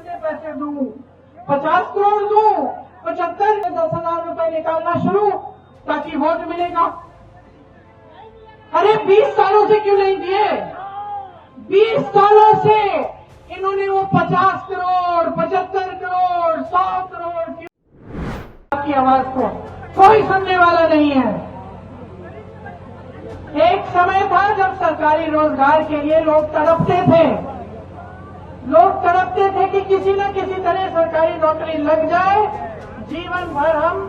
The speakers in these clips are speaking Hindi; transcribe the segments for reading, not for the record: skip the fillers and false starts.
कितने पैसे दूं, 50 करोड़ दूं, 75 10,000 रुपए निकालना शुरू ताकि वोट मिलेगा। अरे 20 सालों से क्यों नहीं दिए? 20 सालों से इन्होंने वो 50 करोड़, 75 करोड़, 100 करोड़ क्यों की आवाज को कोई सुनने वाला नहीं है। एक समय था जब सरकारी रोजगार के लिए लोग तड़पते थे। लोग तड़पते थे कि किसी न किसी तरह सरकारी नौकरी लग जाए, जीवन भर हम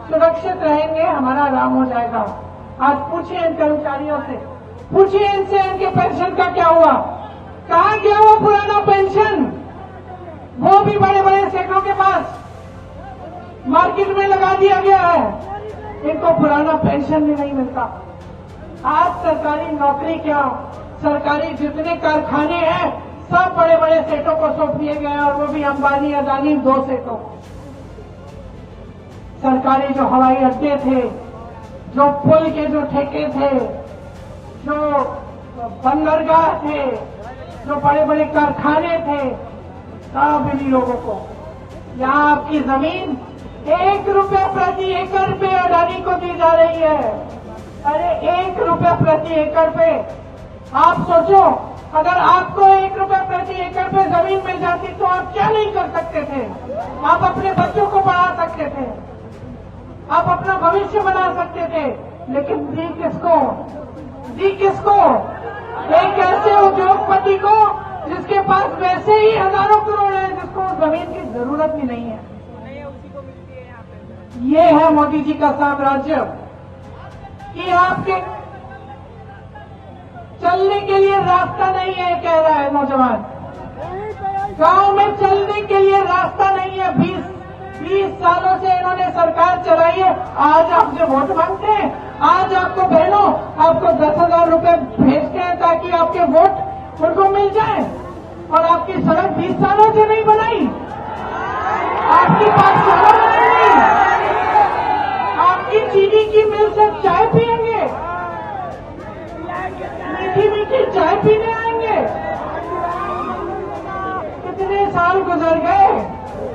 सुरक्षित रहेंगे, हमारा आराम हो जाएगा। आज पूछिए इन कर्मचारियों से, पूछिए इनसे इनके पेंशन का क्या हुआ, कहाँ गया वो पुराना पेंशन? वो भी बड़े बड़े सेठों के पास मार्केट में लगा दिया गया है। इनको पुराना पेंशन भी नहीं मिलता। आज सरकारी नौकरी क्या, सरकारी जितने कारखाने हैं सब बड़े बड़े सेठों को सौंप दिए गए हैं, और वो भी अंबानी अदानी 2 सेठों। सरकारी जो हवाई अड्डे थे, जो पुल के जो ठेके थे, जो बंदरगाह थे, जो बड़े बड़े कारखाने थे, सब इन्हीं लोगों को। यहाँ आपकी जमीन 1 रुपया प्रति एकड़ पे अडानी को दी जा रही है। अरे 1 रुपया प्रति एकड़ पे, आप सोचो अगर आपको 1 रुपया प्रति एकड़ पे जमीन मिल जाती तो आप क्या नहीं कर सकते थे? आप अपने बच्चों को पढ़ा सकते थे, आप अपना भविष्य बना सकते थे। लेकिन दी किसको? दी किसको? एक ऐसे उद्योगपति को जिसके पास वैसे ही हजारों करोड़ है, जिसको जमीन की जरूरत भी नहीं है। ये है मोदी जी का साम्राज्य कि आपके चलने के लिए रास्ता नहीं है, कह रहा है नौजवान। गांव में चलने के लिए रास्ता नहीं है। 20 सालों से इन्होंने सरकार चलाई है। आज आपसे वोट मांगते हैं, आज आपको बहनों आपको 10,000 रुपए भेजते हैं ताकि आपके वोट उनको मिल जाए, और आपकी सड़क 20 सालों से नहीं बनाई, आपकी पाठशाला नहीं, आपकी चीनी की मिल से चाय पिएंगे, मीठी मीठी चाय पीने आएंगे। कितने साल गुजर गए,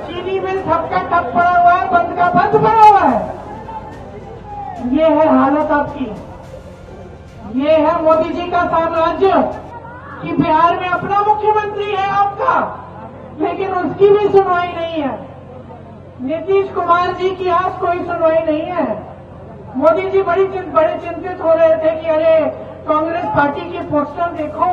चीनी मिल ठप का ठप पड़ा हुआ है, बंद का बंद पड़ा हुआ है। ये है हालत आपकी। ये है मोदी जी का साम्राज्य कि बिहार में अपना मुख्यमंत्री है आपका, लेकिन उसकी भी सुनवाई नहीं है। नीतीश कुमार जी की आज कोई सुनवाई नहीं है। मोदी जी बड़े चिंतित हो रहे थे कि अरे कांग्रेस पार्टी की पोस्टर देखो,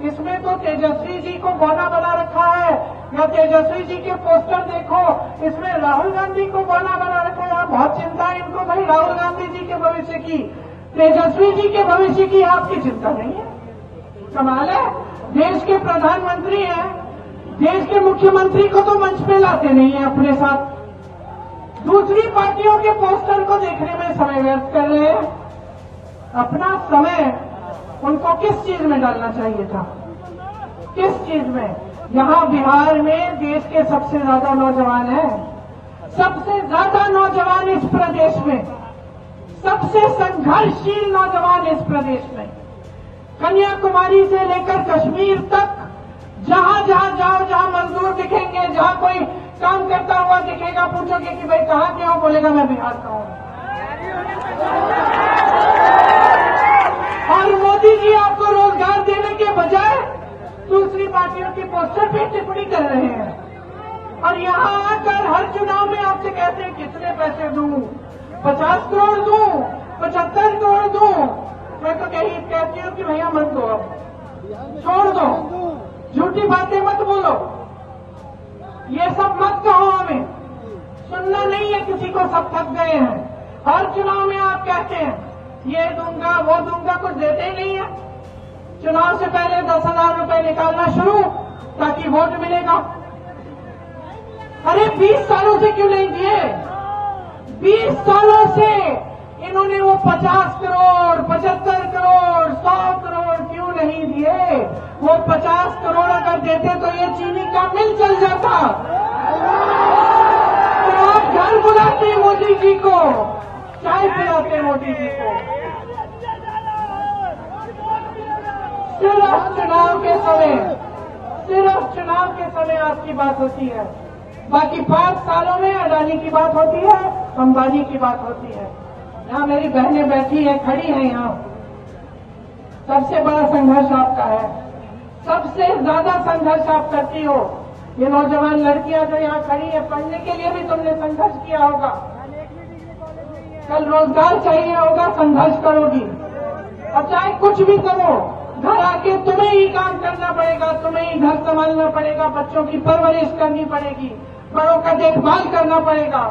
इसमें तो तेजस्वी जी को बौना बना रखा है, या तेजस्वी जी के पोस्टर देखो, इसमें राहुल गांधी को बौना बना रखा है। बहुत चिंता है इनको भाई राहुल गांधी जी के भविष्य की, तेजस्वी जी के भविष्य की आपकी चिंता नहीं है। कमाल है, देश के प्रधानमंत्री हैं, देश के मुख्यमंत्री को तो मंच पे लाते नहीं है अपने साथ, दूसरी पार्टियों के पोस्टर को देखने में समय व्यर्थ कर रहे हैं। अपना समय उनको किस चीज में डालना चाहिए था? किस चीज में? यहाँ बिहार में देश के सबसे ज्यादा नौजवान हैं, सबसे ज्यादा नौजवान इस प्रदेश में, सबसे संघर्षशील नौजवान इस प्रदेश में। कन्याकुमारी से लेकर कश्मीर तक जहां जहां जाओ, जहां मजदूर दिखेंगे, जहां कोई काम करता हुआ दिखेगा, पूछोगे कि भाई कहां के हो, बोलेगा मैं बिहार का हूं। और मोदी जी आपको रोजगार देने के बजाय दूसरी पार्टियों की पोस्टर पे टिप्पणी कर रहे हैं, और यहां आकर हर चुनाव में आपसे कहते हैं कितने पैसे दूं, 50 करोड़ दूं, 75 करोड़ दूं। मैं तो कहती हूं कि भैया मत दो, अब छोड़ दो, झूठी बातें मत बोलो, ये सब मत कहो, हमें सुनना नहीं है किसी को, सब थक गए हैं। हर चुनाव में आप कहते हैं ये दूंगा वो दूंगा, कुछ देते ही नहीं है। चुनाव से पहले 10,000 रुपए निकालना शुरू ताकि वोट मिलेगा। अरे 20 सालों से क्यों नहीं दिए? 20 सालों से इन्होंने वो 50 करोड़, 75 करोड़, 100 करोड़ क्यों नहीं दिए? वो 50 करोड़ अगर देते तो ये चीनी का मिल चल जाता। तो आप घर बुलाते मोदी जी को, चाय पिलाते मोदी जी को। सिर्फ चुनाव के समय सिर्फ चुनाव के समय आपकी बात होती है, बाकी 5 सालों में अडानी की बात होती है, अंबानी की बात होती है। यहाँ मेरी बहनें बैठी है, खड़ी हैं यहाँ। सबसे बड़ा संघर्ष आपका है, सबसे ज्यादा संघर्ष आप करती हो। ये नौजवान लड़कियां जो यहाँ खड़ी है, पढ़ने के लिए भी तुमने संघर्ष किया होगा, कल रोजगार चाहिए होगा, संघर्ष करोगी। अब चाहे कुछ भी करो, घर आके तुम्हें ही काम करना पड़ेगा, तुम्हें ही घर संभालना पड़ेगा, बच्चों की परवरिश करनी पड़ेगी, बड़ों का देखभाल करना पड़ेगा।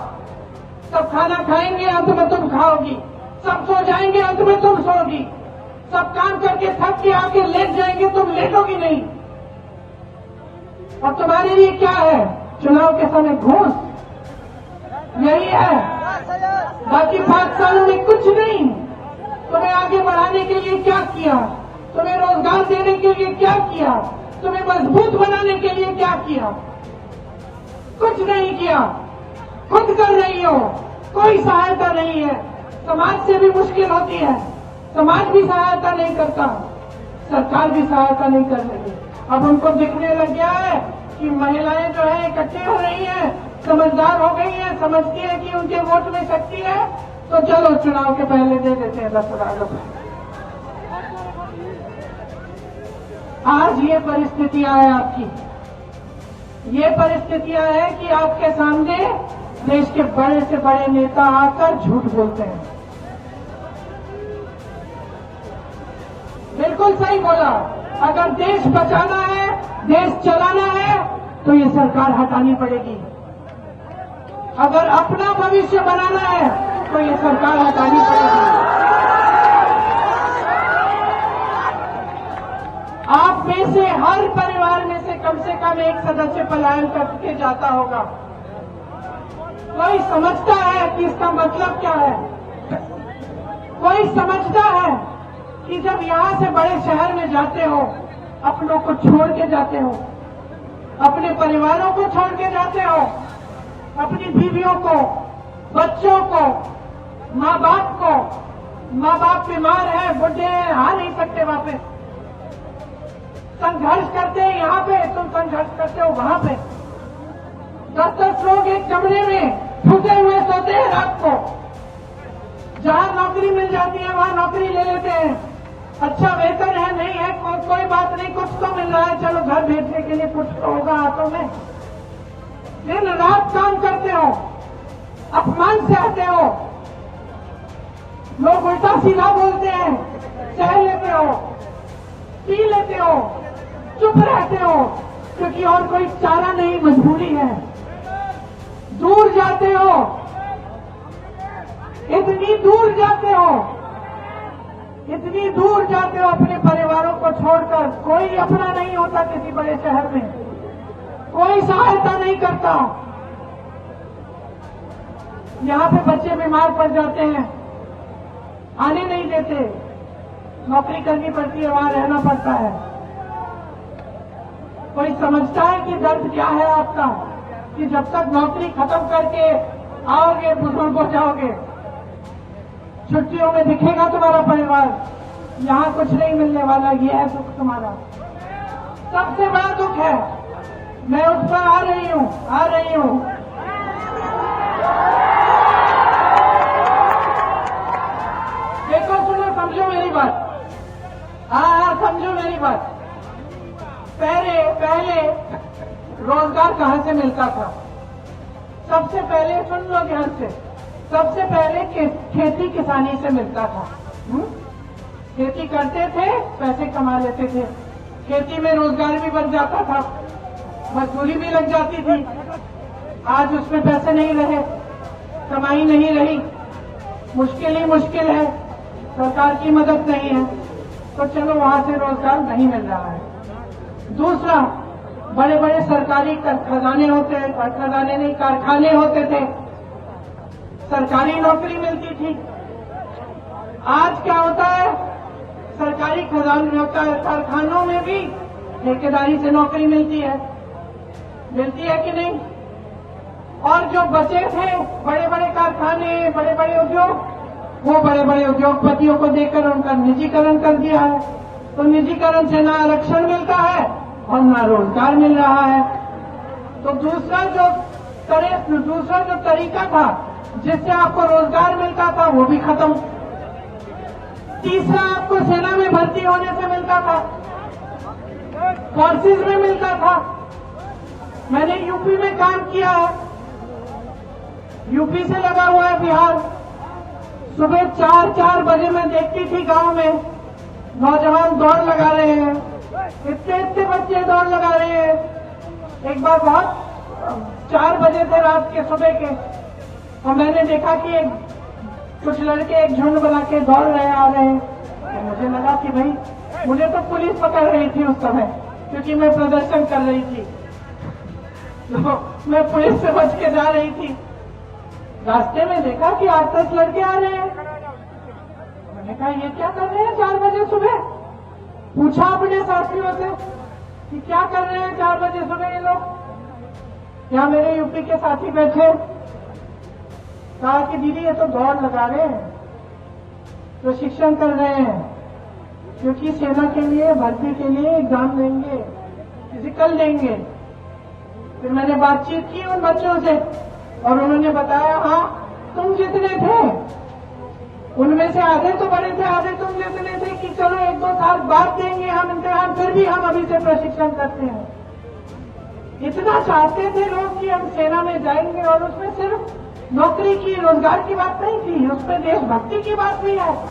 सब खाना खाएंगे, अंत में तुम खाओगी, सब सो जाएंगे, अंत में तुम सोगी, सब काम करके थक के आके लेट जाएंगे, तुम लेटोगी नहीं। और तुम्हारे लिए क्या है? चुनाव के समय घूस, यही है। बाकी 5 सालों में कुछ नहीं। तुम्हें आगे बढ़ाने के लिए क्या किया? तुम्हें रोजगार देने के लिए क्या किया? तुम्हें मजबूत बनाने के लिए क्या किया? कुछ नहीं किया। खुद कर रही हो, कोई सहायता नहीं है। समाज से भी मुश्किल होती है, समाज भी सहायता नहीं करता, सरकार भी सहायता नहीं कर रही। अब उनको दिखने लग गया है कि महिलाएं जो है इकट्ठी हो रही हैं, समझदार हो गई हैं, समझती है कि उनके वोट में शक्ति है, तो चलो चुनाव के पहले दे देते हैं 10,000 रुपए। आज ये परिस्थितियां है आपकी, ये परिस्थितियां हैं कि आपके सामने देश के बड़े से बड़े नेता आकर झूठ बोलते हैं। बिल्कुल सही बोला। अगर देश बचाना है, देश चलाना है, तो ये सरकार हटानी पड़ेगी। अगर अपना भविष्य बनाना है, तो ये सरकार हटानी पड़ेगी। आप में से हर परिवार में से कम एक सदस्य पलायन करके जाता होगा। कोई समझता है कि इसका मतलब क्या है? कोई समझता है कि जब यहां से बड़े शहर में जाते हो, अपनों को छोड़ के जाते हो, अपने परिवारों को छोड़ के जाते हो, अपनी बीवियों को, बच्चों को, माँ बाप को, माँ बाप बीमार है, बुढ़े हैं, आ नहीं सकते वापस, संघर्ष करते हैं यहाँ पे, तुम संघर्ष करते हो वहां पे। 10-10 लोग एक कमरे में फूटे हुए सोते हैं रात को। जहां नौकरी मिल जाती है वहां नौकरी ले लेते हैं, अच्छा वेतन है, नहीं है, कोई बात नहीं, कुछ तो मिल रहा है, चलो घर भेजने के लिए कुछ तो होगा हाथों में। दिन रात काम करते हो, अपमान सहते हो, लोग उल्टा सीधा बोलते हैं, सह लेते हो, पी लेते हो, चुप रहते हो, क्योंकि और कोई चारा नहीं, मजबूरी है। दूर जाते हो, इतनी दूर जाते हो, इतनी दूर जाते हो अपने परिवारों को छोड़कर। कोई अपना नहीं होता किसी बड़े शहर में, कोई सहायता नहीं करता। यहाँ पे बच्चे बीमार पड़ जाते हैं, आने नहीं देते, नौकरी करनी पड़ती है, वहां रहना पड़ता है। कोई समझता है कि दर्द क्या है आपका, कि जब तक नौकरी खत्म करके आओगे, बुजुर्ग हो जाओगे, छुट्टियों में दिखेगा तुम्हारा परिवार, यहाँ कुछ नहीं मिलने वाला, ये है दुख तुम्हारा। सबसे बड़ा दुख है। मैं उस पर आ रही हूँ। देखो, सुनो, समझो मेरी बात। हाँ, समझो मेरी बात। पहले रोजगार कहाँ से मिलता था? सबसे पहले सुन लो ध्यान से, सबसे पहले खेती किसानी से मिलता था। खेती करते थे, पैसे कमा लेते थे, खेती में रोजगार भी बन जाता था, मजदूरी भी लग जाती थी। आज उसमें पैसे नहीं रहे, कमाई नहीं रही, मुश्किल ही मुश्किल है, सरकार की मदद नहीं है, तो चलो वहां से रोजगार नहीं मिल रहा है। दूसरा, बड़े बड़े सरकारी खजाने होते हैं, खजाने नहीं, कारखाने होते थे, सरकारी नौकरी मिलती थी। आज क्या होता है? सरकारी खजाने होता है, कारखानों में भी ठेकेदारी से नौकरी मिलती है कि नहीं? और जो बचे थे बड़े बड़े कारखाने, बड़े बड़े उद्योग, वो बड़े बड़े उद्योगपतियों को देकर उनका निजीकरण कर दिया है। तो निजीकरण से ना आरक्षण मिलता है और न रोजगार मिल रहा है। तो दूसरा जो तरीका था जिससे आपको रोजगार मिलता था वो भी खत्म। तीसरा, आपको सेना में भर्ती होने से मिलता था, फोर्सेज में मिलता था। मैंने यूपी में काम किया है, यूपी से लगा हुआ है बिहार। सुबह 4 बजे मैं देखती थी गांव में नौजवान दौड़ लगा रहे हैं, इतने बच्चे दौड़ लगा रहे हैं। एक बार बहुत 4 बजे थे रात के, सुबह के, और मैंने देखा कि कुछ लड़के एक झुंड बना के दौड़ रहे आ रहे हैं। तो मुझे लगा कि भाई, मुझे तो पुलिस पकड़ रही थी उस समय, क्योंकि मैं प्रदर्शन कर रही थी, तो मैं पुलिस से बच के जा रही थी। रास्ते में देखा कि 8-10 लड़के आ रहे हैं। मैंने कहा ये क्या कर रहे हैं 4 बजे सुबह? पूछा अपने साथियों से कि क्या कर रहे हैं 4 बजे सुबह ये लोग। यहाँ मेरे यूपी के साथी बैठे, कहा कि दीदी ये तो दौड़ लगा रहे हैं, प्रशिक्षण कर रहे हैं, क्योंकि सेना के लिए, भर्ती के लिए एग्जाम देंगे, फिजिकल देंगे। फिर मैंने बातचीत की उन बच्चों से और उन्होंने बताया, हाँ तुम जितने थे उनमें से आधे तो बड़े थे, आधे तुम जितने थे कि चलो 1-2 साल बाद देंगे हम इम्तिहान, फिर भी हम अभी से प्रशिक्षण करते हैं। इतना चाहते थे लोग कि हम सेना में जाएंगे, और उसमें सिर्फ नौकरी की, रोजगार की बात नहीं थी, उसमें देशभक्ति की बात भी है।